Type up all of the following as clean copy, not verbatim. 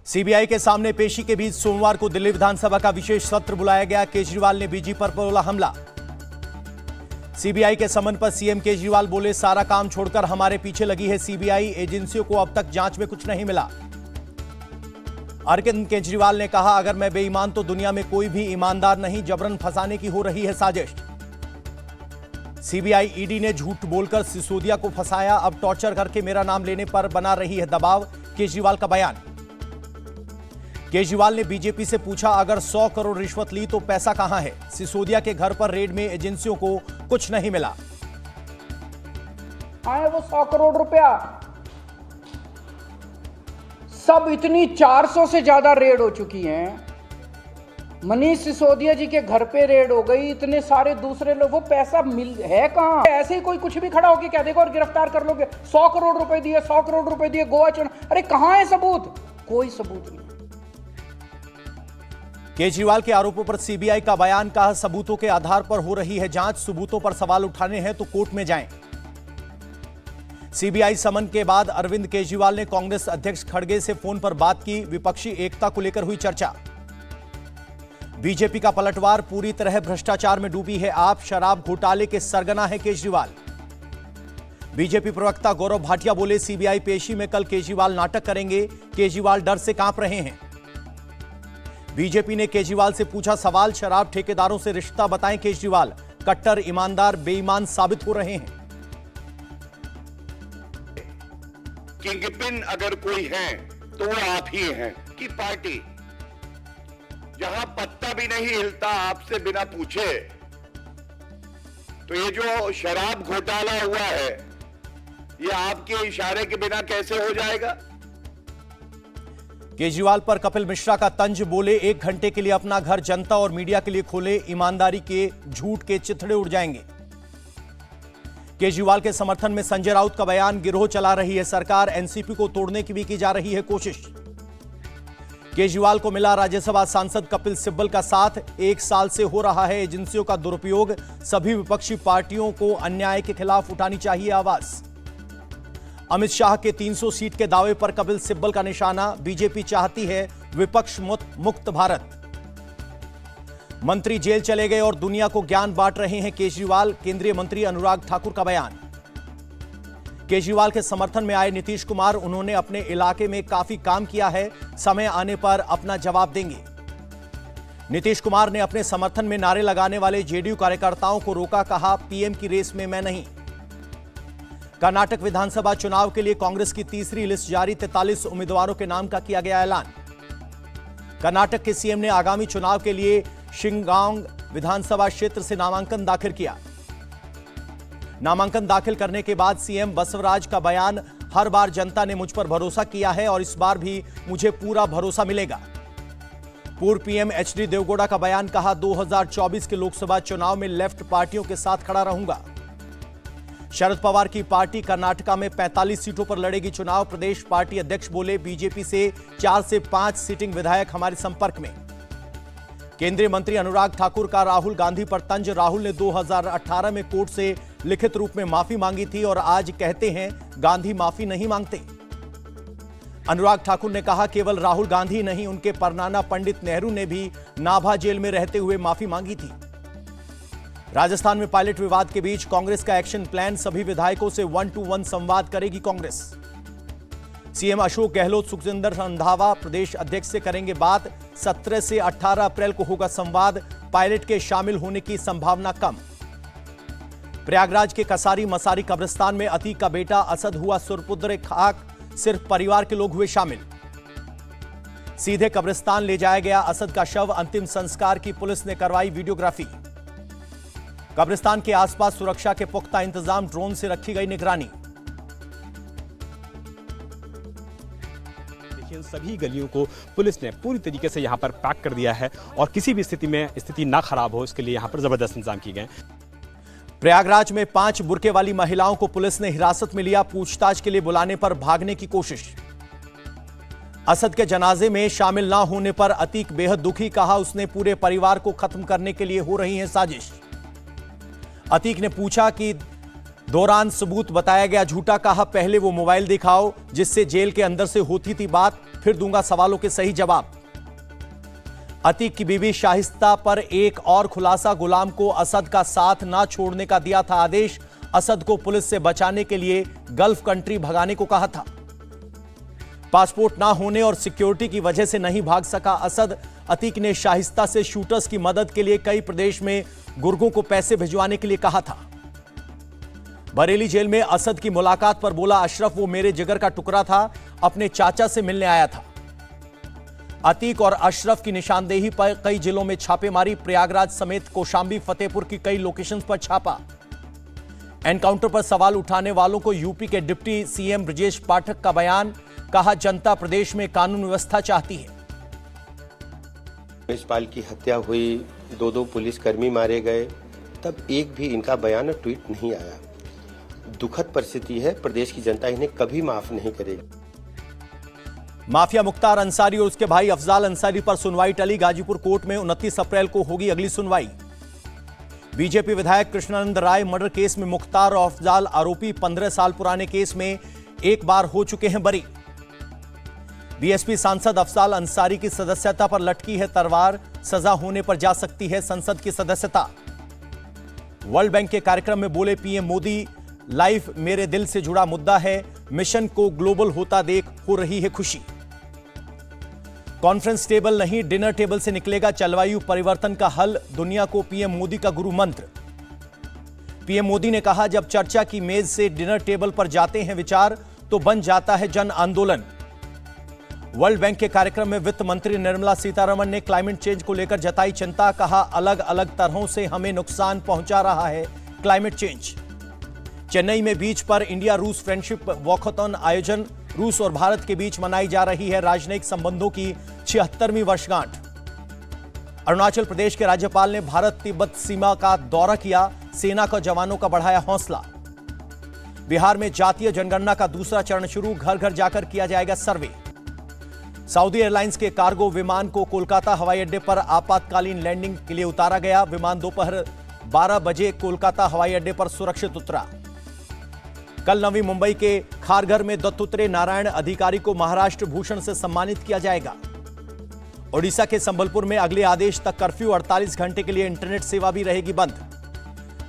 CBI के सामने पेशी के बीच सोमवार को दिल्ली विधानसभा का विशेष सत्र बुलाया गया। केजरीवाल ने बीजेपी पर बोला हमला। सीबीआई के समन पर सीएम केजरीवाल बोले, सारा काम छोड़कर हमारे पीछे लगी है सीबीआई, एजेंसियों को अब तक जांच में कुछ नहीं मिला। अरविंद केजरीवाल ने कहा, अगर मैं बेईमान तो दुनिया में कोई भी ईमानदार नहीं, जबरन फंसाने की हो रही है साजिश। सीबीआई ईडी ने झूठ बोलकर सिसोदिया को फंसाया, अब टॉर्चर करके मेरा नाम लेने पर बना रही है दबाव, केजरीवाल का बयान। केजरीवाल ने बीजेपी से पूछा, अगर 100 करोड़ रिश्वत ली तो पैसा कहां है? सिसोदिया के घर पर रेड में एजेंसियों को कुछ नहीं मिला। आए वो 100 करोड़ रुपया सब इतनी 400 से ज्यादा रेड हो चुकी हैं। मनीष सिसोदिया जी के घर पे रेड हो गई, इतने सारे दूसरे लोग, वो पैसा मिल है कहां? ऐसे ही कोई कुछ भी खड़ा होके कह देगा और गिरफ्तार कर लोगे। 100 करोड़ रुपए दिए, 100 करोड़ रुपए दिए, गोवा चुन, अरे कहां है सबूत? कोई सबूत नहीं। केजरीवाल के आरोपों पर सीबीआई का बयान, कहा सबूतों के आधार पर हो रही है जांच, सबूतों पर सवाल उठाने हैं तो कोर्ट में जाएं। सीबीआई समन के बाद अरविंद केजरीवाल ने कांग्रेस अध्यक्ष खड़गे से फोन पर बात की, विपक्षी एकता को लेकर हुई चर्चा। बीजेपी का पलटवार, पूरी तरह भ्रष्टाचार में डूबी है आप, शराब घोटाले के सरगना है केजरीवाल। बीजेपी प्रवक्ता गौरव भाटिया बोले, सीबीआई पेशी में कल केजरीवाल नाटक करेंगे, केजरीवाल डर से कांप रहे हैं। बीजेपी ने केजरीवाल से पूछा सवाल, शराब ठेकेदारों से रिश्ता बताएं केजरीवाल, कट्टर ईमानदार बेईमान साबित हो रहे हैं। किंगपिन अगर कोई है तो वो आप ही हैं कि पार्टी जहां पत्ता भी नहीं हिलता आपसे बिना पूछे। तो ये जो शराब घोटाला हुआ है ये आपके इशारे के बिना कैसे हो जाएगा? केजरीवाल पर कपिल मिश्रा का तंज, बोले 1 घंटे के लिए अपना घर जनता और मीडिया के लिए खोले, ईमानदारी के झूठ के चिथड़े उड़ जाएंगे। केजरीवाल के समर्थन में संजय राउत का बयान, गिरोह चला रही है सरकार, एनसीपी को तोड़ने की भी की जा रही है कोशिश। केजरीवाल को मिला राज्यसभा सांसद कपिल सिब्बल का साथ, 1 साल से हो रहा है एजेंसियों का दुरुपयोग, सभी विपक्षी पार्टियों को अन्याय के खिलाफ उठानी चाहिए आवाज। अमित शाह के 300 सीट के दावे पर कपिल सिब्बल का निशाना, बीजेपी चाहती है विपक्ष मुक्त भारत। मंत्री जेल चले गए और दुनिया को ज्ञान बांट रहे हैं केजरीवाल, केंद्रीय मंत्री अनुराग ठाकुर का बयान। केजरीवाल के समर्थन में आए नीतीश कुमार, उन्होंने अपने इलाके में काफी काम किया है, समय आने पर अपना जवाब देंगे। नीतीश कुमार ने अपने समर्थन में नारे लगाने वाले जेडीयू कार्यकर्ताओं को रोका, कहा पीएम की रेस में मैं नहीं। कर्नाटक विधानसभा चुनाव के लिए कांग्रेस की तीसरी लिस्ट जारी, 43 उम्मीदवारों के नाम का किया गया ऐलान। कर्नाटक के सीएम ने आगामी चुनाव के लिए शिंगांग विधानसभा क्षेत्र से नामांकन दाखिल किया। नामांकन दाखिल करने के बाद सीएम बसवराज का बयान, हर बार जनता ने मुझ पर भरोसा किया है और इस बार भी मुझे पूरा भरोसा मिलेगा। पूर्व पीएम एचडी देवगौड़ा का बयान, कहा 2024 के लोकसभा चुनाव में लेफ्ट पार्टियों के साथ खड़ा रहूंगा। शरद पवार की पार्टी कर्नाटका में 45 सीटों पर लड़ेगी चुनाव, प्रदेश पार्टी अध्यक्ष बोले, बीजेपी से 4 से 5 सिटिंग विधायक हमारे संपर्क में। केंद्रीय मंत्री अनुराग ठाकुर का राहुल गांधी पर तंज, राहुल ने 2018 में कोर्ट से लिखित रूप में माफी मांगी थी और आज कहते हैं गांधी माफी नहीं मांगते। अनुराग ठाकुर ने कहा, केवल राहुल गांधी नहीं, उनके परनाना पंडित नेहरू ने भी नाभा जेल में रहते हुए माफी मांगी थी। राजस्थान में पायलट विवाद के बीच कांग्रेस का एक्शन प्लान, सभी विधायकों से 1-to-1 संवाद करेगी कांग्रेस। सीएम अशोक गहलोत सुखजिंदर रंधावा प्रदेश अध्यक्ष से करेंगे बात, 17 से 18 अप्रैल को होगा संवाद, पायलट के शामिल होने की संभावना कम। प्रयागराज के कसारी मसारी कब्रिस्तान में अतीक का बेटा असद हुआ सुरपुत्र खाक, सिर्फ परिवार के लोग हुए शामिल। सीधे कब्रिस्तान ले जाया गया असद का शव, अंतिम संस्कार की पुलिस ने करवाई वीडियोग्राफी। कब्रिस्तान के आसपास सुरक्षा के पुख्ता इंतजाम, ड्रोन से रखी गई निगरानी। सभी गलियों को पुलिस ने पूरी तरीके से यहां पर पैक कर दिया है और किसी भी स्थिति में स्थिति ना खराब हो इसके लिए यहां पर जबरदस्त इंतजाम किए गए। प्रयागराज में 5 बुर्के वाली महिलाओं को पुलिस ने हिरासत में लिया, पूछताछ के लिए बुलाने पर भागने की कोशिश। असद के जनाजे में शामिल ना होने पर अतीक बेहद दुखी, कहा उसने पूरे परिवार को खत्म करने के लिए हो रही है साजिश। अतीक ने पूछा कि दौरान सबूत बताया गया झूठा, कहा पहले वो मोबाइल दिखाओ जिससे जेल के अंदर से होती थी बात, फिर दूंगा सवालों के सही जवाब। अतीक की बीवी शाहिस्ता पर एक और खुलासा, गुलाम को असद का साथ ना छोड़ने का दिया था आदेश, असद को पुलिस से बचाने के लिए गल्फ कंट्री भगाने को कहा था। पासपोर्ट ना होने और सिक्योरिटी की वजह से नहीं भाग सका असद। अतीक ने शाहिस्ता से शूटर्स की मदद के लिए कई प्रदेश में गुर्गों को पैसे भिजवाने के लिए कहा था। बरेली जेल में असद की मुलाकात पर बोला अशरफ वो मेरे जिगर का टुकड़ा था, अपने चाचा से मिलने आया था। अतीक और अशरफ की निशानदेही पर कई जिलों में छापेमारी, प्रयागराज समेत कौशांबी, फतेहपुर की कई लोकेशंस पर छापा। एनकाउंटर पर सवाल उठाने वालों को यूपी के डिप्टी सीएम ब्रजेश पाठक का बयान, कहा जनता प्रदेश में कानून व्यवस्था चाहती है। यशपाल की हत्या हुई, 2 पुलिसकर्मी मारे गए, तब एक भी इनका बयान और ट्वीट नहीं आया। दुखद परिस्थिति है, प्रदेश की जनता इन्हें कभी माफ नहीं करेगी। माफिया मुख्तार अंसारी और उसके भाई अफजाल अंसारी पर सुनवाई टली, गाजीपुर कोर्ट में 29 अप्रैल को होगी अगली सुनवाई। बीजेपी विधायक कृष्णानंद राय मर्डर केस में मुख्तार और अफजाल आरोपी 15 साल पुराने केस में एक बार हो चुके हैं बरी। बीएसपी सांसद अफजाल अंसारी की सदस्यता पर लटकी है तलवार, सजा होने पर जा सकती है संसद की सदस्यता। वर्ल्ड बैंक के कार्यक्रम में बोले पीएम मोदी, लाइफ मेरे दिल से जुड़ा मुद्दा है, मिशन को ग्लोबल होता देख हो रही है खुशी। कॉन्फ्रेंस टेबल नहीं डिनर टेबल से निकलेगा जलवायु परिवर्तन का हल, दुनिया को पीएम मोदी का गुरु मंत्र। पीएम मोदी ने कहा जब चर्चा की मेज से डिनर टेबल पर जाते हैं विचार तो बन जाता है जन आंदोलन। वर्ल्ड बैंक के कार्यक्रम में वित्त मंत्री निर्मला सीतारमण ने क्लाइमेट चेंज को लेकर जताई चिंता, कहा अलग अलग तरहों से हमें नुकसान पहुंचा रहा है क्लाइमेट चेंज। चेन्नई में बीच पर इंडिया रूस फ्रेंडशिप वॉकथॉन आयोजन, रूस और भारत के बीच मनाई जा रही है राजनयिक संबंधों की 76वीं वर्षगांठ। अरुणाचल प्रदेश के राज्यपाल ने भारत तिब्बत सीमा का दौरा किया, सेना का जवानों का बढ़ाया हौसला। बिहार में जातीय जनगणना का दूसरा चरण शुरू, घर घर जाकर किया जाएगा सर्वे। सऊदी एयरलाइंस के कार्गो विमान को कोलकाता हवाई अड्डे पर आपातकालीन लैंडिंग के लिए उतारा गया। विमान दोपहर 12 बजे कोलकाता हवाई अड्डे पर सुरक्षित उतरा। कल नवी मुंबई के खारघर में दत्तात्रेय नारायण अधिकारी को महाराष्ट्र भूषण से सम्मानित किया जाएगा। ओडिशा के संबलपुर में अगले आदेश तक कर्फ्यू, 48 घंटे के लिए इंटरनेट सेवा भी रहेगी बंद।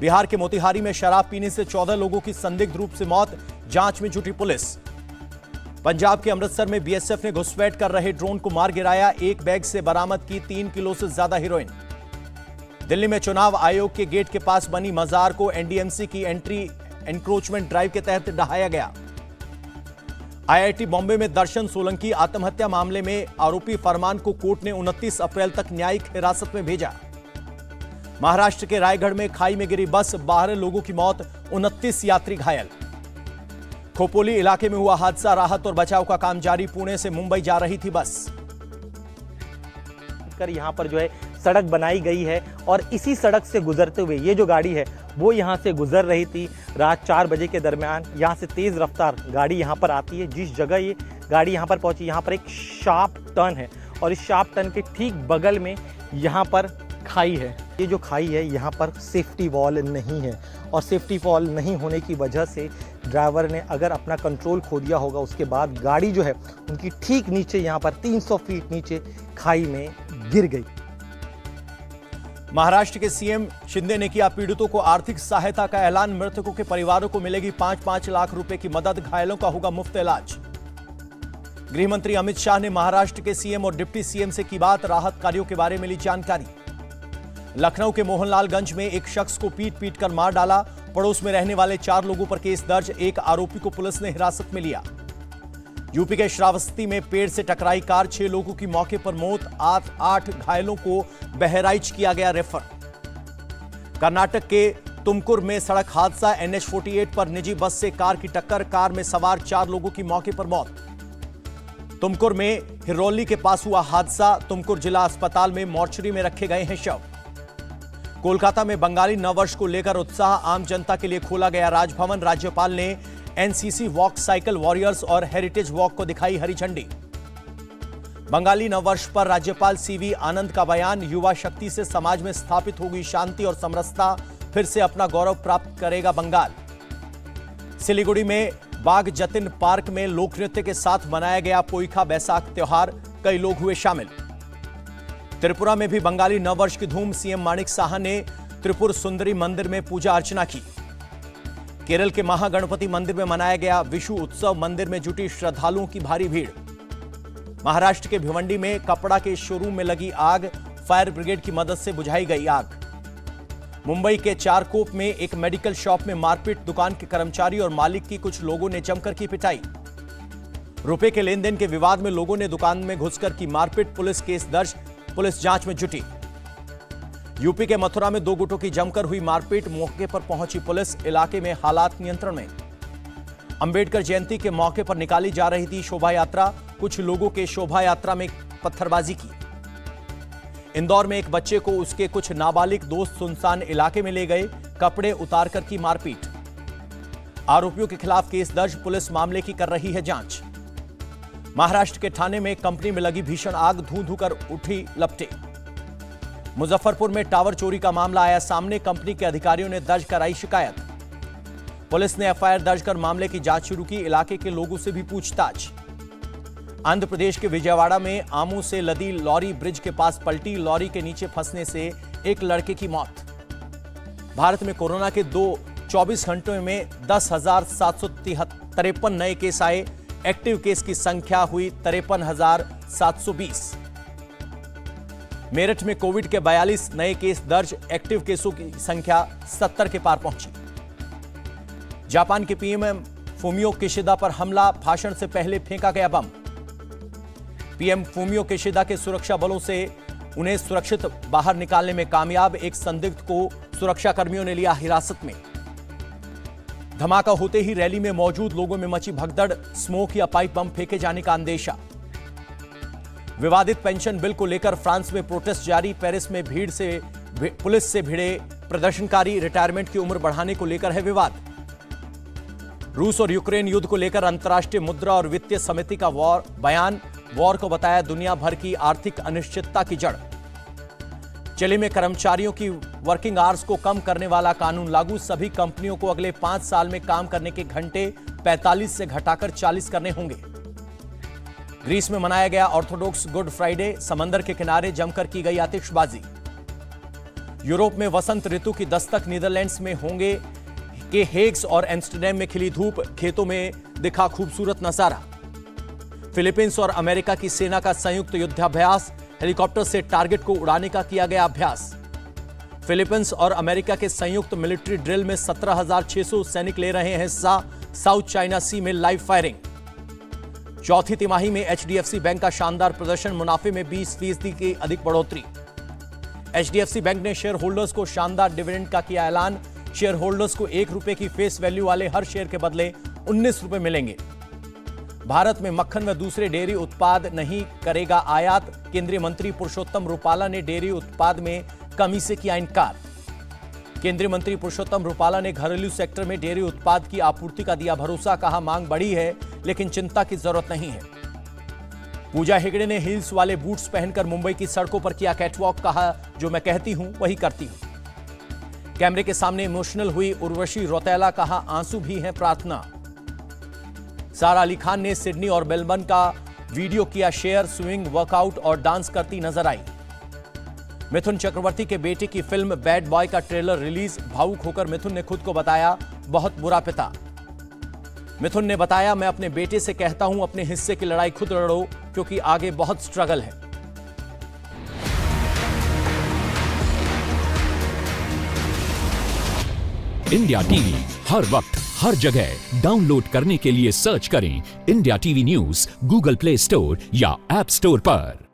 बिहार के मोतिहारी में शराब पीने से 14 लोगों की संदिग्ध रूप से मौत, जांच में जुटी पुलिस। पंजाब के अमृतसर में बीएसएफ ने घुसपैठ कर रहे ड्रोन को मार गिराया, एक बैग से बरामद की 3 किलो से ज्यादा हेरोइन। दिल्ली में चुनाव आयोग के गेट के पास बनी मजार को एनडीएमसी की एंट्री एनक्रोचमेंट ड्राइव के तहत ढहाया गया। आईआईटी बॉम्बे में दर्शन सोलंकी आत्महत्या मामले में आरोपी फरमान को कोर्ट ने 29 अप्रैल तक न्यायिक हिरासत में भेजा। महाराष्ट्र के रायगढ़ में खाई में गिरी बस, 12 लोगों की मौत, 29 यात्री घायल। खोपोली इलाके में हुआ हादसा, राहत और बचाव का काम जारी, पुणे से मुंबई जा रही थी बस। यहाँ पर जो है सड़क बनाई गई है और इसी सड़क से गुजरते हुए ये जो गाड़ी है वो यहाँ से गुजर रही थी। रात 4 बजे के दरमियान यहाँ से तेज़ रफ्तार गाड़ी यहाँ पर आती है। जिस जगह ये गाड़ी यहाँ पर पहुँची, यहाँ पर एक शार्प टर्न है और इस शार्प टर्न के ठीक बगल में यहाँ पर खाई है। ये जो खाई है यहाँ पर सेफ्टी वॉल नहीं है और सेफ्टी वॉल नहीं होने की वजह से ड्राइवर ने अगर अपना कंट्रोल खो दिया होगा, उसके बाद गाड़ी जो है उनकी ठीक नीचे यहाँ पर 300 फीट नीचे खाई में गिर गई। महाराष्ट्र के सीएम शिंदे ने किया पीड़ितों को आर्थिक सहायता का ऐलान, मृतकों के परिवारों को मिलेगी 5-5 लाख रुपए की मदद, घायलों का होगा मुफ्त इलाज। गृह मंत्री अमित शाह ने महाराष्ट्र के सीएम और डिप्टी सीएम से की बात, राहत कार्यों के बारे में ली जानकारी। लखनऊ के मोहनलालगंज में एक शख्स को पीट कर मार डाला, पड़ोस में रहने वाले 4 लोगों पर केस दर्ज, एक आरोपी को पुलिस ने हिरासत में लिया। यूपी के श्रावस्ती में पेड़ से टकराई कार, 6 लोगों की मौके पर मौत, 8 घायलों को बहराइच किया गया रेफर। कर्नाटक के तुमकुर में सड़क हादसा, NH-48 पर निजी बस से कार की टक्कर, कार में सवार 4 लोगों की मौके पर मौत। तुमकुर में हिरोली के पास हुआ हादसा, तुमकुर जिला अस्पताल में मोर्चरी में रखे गए हैं शव। कोलकाता में बंगाली नववर्ष को लेकर उत्साह, आम जनता के लिए खोला गया राजभवन, राज्यपाल ने एनसीसी वॉक, साइकिल वॉरियर्स और हेरिटेज वॉक को दिखाई हरी झंडी। बंगाली नववर्ष पर राज्यपाल सीवी आनंद का बयान, युवा शक्ति से समाज में स्थापित होगी शांति और समरसता, फिर से अपना गौरव प्राप्त करेगा बंगाल। सिलीगुड़ी में बाग जतिन पार्क में लोक नृत्य के साथ मनाया गया पोइखा बैसाख त्योहार, कई लोग हुए शामिल। त्रिपुरा में भी बंगाली नववर्ष की धूम, सीएम माणिक साहा ने त्रिपुर सुंदरी मंदिर में पूजा अर्चना की। केरल के महागणपति मंदिर में मनाया गया विशु उत्सव, मंदिर में जुटी श्रद्धालुओं की भारी भीड़। महाराष्ट्र के भिवंडी में कपड़ा के शोरूम में लगी आग, फायर ब्रिगेड की मदद से बुझाई गई आग। मुंबई के चारकोप में एक मेडिकल शॉप में मारपीट, दुकान के कर्मचारी और मालिक की कुछ लोगों ने जमकर की पिटाई। रुपए के लेन देन के विवाद में लोगों ने दुकान में घुसकर की मारपीट, पुलिस केस दर्ज, पुलिस जांच में जुटी। यूपी के मथुरा में दो गुटों की जमकर हुई मारपीट, मौके पर पहुंची पुलिस, इलाके में हालात नियंत्रण में। अंबेडकर जयंती के मौके पर निकाली जा रही थी शोभा यात्रा, कुछ लोगों के शोभा यात्रा में पत्थरबाजी की। इंदौर में एक बच्चे को उसके कुछ नाबालिग दोस्त सुनसान इलाके में ले गए, कपड़े उतारकर की मारपीट। आरोपियों के खिलाफ केस दर्ज, पुलिस मामले की कर रही है जांच। महाराष्ट्र के ठाणे में कंपनी में लगी भीषण आग, धू धू कर उठी लपटें। मुजफ्फरपुर में टावर चोरी का मामला आया सामने, कंपनी के अधिकारियों ने दर्ज कराई शिकायत। पुलिस ने एफआईआर दर्ज कर मामले की जांच शुरू की, इलाके के लोगों से भी पूछताछ। आंध्र प्रदेश के विजयवाड़ा में आमू से लदी लॉरी ब्रिज के पास पलटी, लॉरी के नीचे फंसने से एक लड़के की मौत। भारत में कोरोना के 24 घंटों में 10,753 नए केस आए, एक्टिव केस की संख्या हुई 53,720। मेरठ में कोविड के 42 नए केस दर्ज, एक्टिव केसों की संख्या 70 के पार पहुंची। जापान के पीएम फूमियो किशिदा पर हमला, भाषण से पहले फेंका गया बम। पीएम फूमियो किशिदा के सुरक्षा बलों से उन्हें सुरक्षित बाहर निकालने में कामयाब, एक संदिग्ध को सुरक्षा कर्मियों ने लिया हिरासत में। धमाका होते ही रैली में मौजूद लोगों में मची भगदड़, स्मोक या पाइप बम फेंके जाने का अंदेशा। विवादित पेंशन बिल को लेकर फ्रांस में प्रोटेस्ट जारी, पेरिस में पुलिस से भिड़े प्रदर्शनकारी, रिटायरमेंट की उम्र बढ़ाने को लेकर है विवाद। रूस और यूक्रेन युद्ध को लेकर अंतर्राष्ट्रीय मुद्रा और वित्तीय समिति का बयान, वॉर को बताया दुनिया भर की आर्थिक अनिश्चितता की जड़। चिली में कर्मचारियों की वर्किंग आवर्स को कम करने वाला कानून लागू, सभी कंपनियों को अगले 5 साल में काम करने के घंटे 45 से घटाकर 40 करने होंगे। ग्रीस में मनाया गया ऑर्थोडॉक्स गुड फ्राइडे, समंदर के किनारे जमकर की गई आतिशबाजी। यूरोप में वसंत ऋतु की दस्तक, नीदरलैंड्स में होंगे के हेग्स और एम्स्टर्डम में खिली धूप, खेतों में दिखा खूबसूरत नजारा। फिलीपींस और अमेरिका की सेना का संयुक्त युद्धाभ्यास, हेलीकॉप्टर से टारगेट को उड़ाने का किया गया अभ्यास। फिलीपींस और अमेरिका के संयुक्त मिलिट्री ड्रिल में 17,600 सैनिक ले रहे हैं हिस्सा, साउथ चाइना सी में लाइव फायरिंग। चौथी तिमाही में एचडीएफसी बैंक का शानदार प्रदर्शन, मुनाफे में 20% की अधिक बढ़ोतरी। एचडीएफसी बैंक ने शेयर होल्डर्स को शानदार डिविडेंड का किया ऐलान, शेयर होल्डर्स को ₹1 की फेस वैल्यू वाले हर शेयर के बदले ₹19 मिलेंगे। भारत में मक्खन व दूसरे डेयरी उत्पाद नहीं करेगा आयात, केंद्रीय मंत्री पुरुषोत्तम रूपाला ने डेयरी उत्पाद में कमी से किया इनकार। केंद्रीय मंत्री पुरुषोत्तम रूपाला ने घरेलू सेक्टर में डेयरी उत्पाद की आपूर्ति का दिया भरोसा, कहा मांग बढ़ी है लेकिन चिंता की जरूरत नहीं है। पूजा हेगड़े ने हील्स वाले बूट्स पहनकर मुंबई की सड़कों पर किया कैटवॉक, कहा जो मैं कहती हूं वही करती हूं। कैमरे के सामने इमोशनल हुई उर्वशी रौतेला, कहा आंसू भी हैं प्रार्थना। सारा अली खान ने सिडनी और मेलबर्न का वीडियो किया शेयर, स्विंग, वर्कआउट और डांस करती नजर आई। मिथुन चक्रवर्ती के बेटे की फिल्म बैड बॉय का ट्रेलर रिलीज, भावुक होकर मिथुन ने खुद को बताया बहुत बुरा पिता। मिथुन ने बताया, मैं अपने बेटे से कहता हूं अपने हिस्से की लड़ाई खुद लड़ो क्योंकि आगे बहुत स्ट्रगल है। इंडिया टीवी हर वक्त हर जगह डाउनलोड करने के लिए सर्च करें India TV news Google play store या ऐप स्टोर पर।